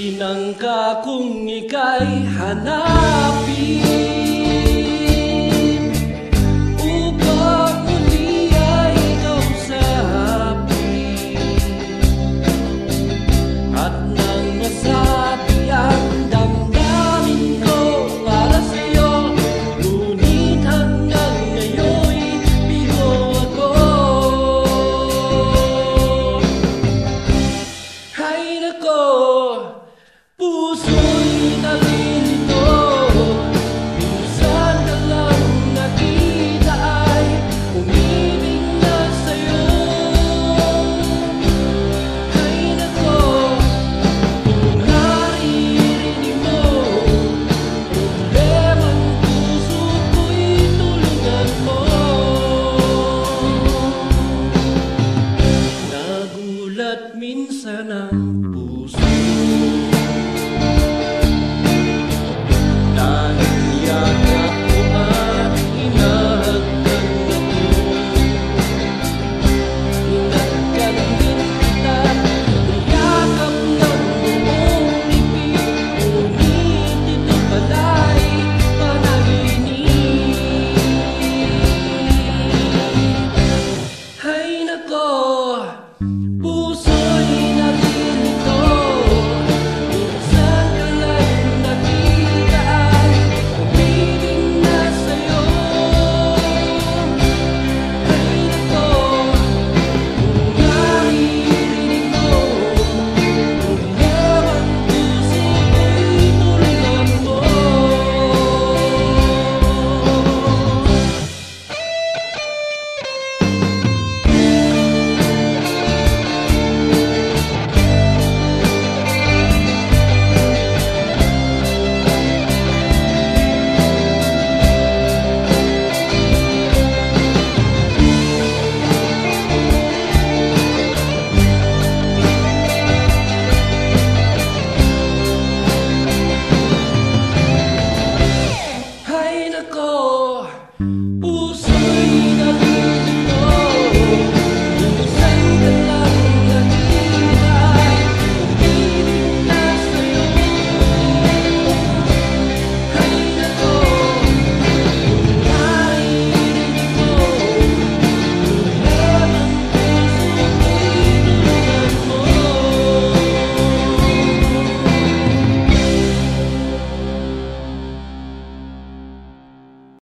Tinangka kong ika'y hanapin upang muli ay kausapin. At nang masabi ang damdamin ko para sa'yo, ngunit hanggang ngayon'y bigo ako. Hay nako, puso'y nalilito. Minsan na lang nakita ay umibig na sa'yo. Hay nako, kung naririnig mo problemang puso ko'y tulungan mo. Nagulat minsan ang puso dahil yakap mo at hinahagkan ako. Hinagkan din kita, niyakap ng buong ibig, ngunit ito pala'y panaginip. Hay nako,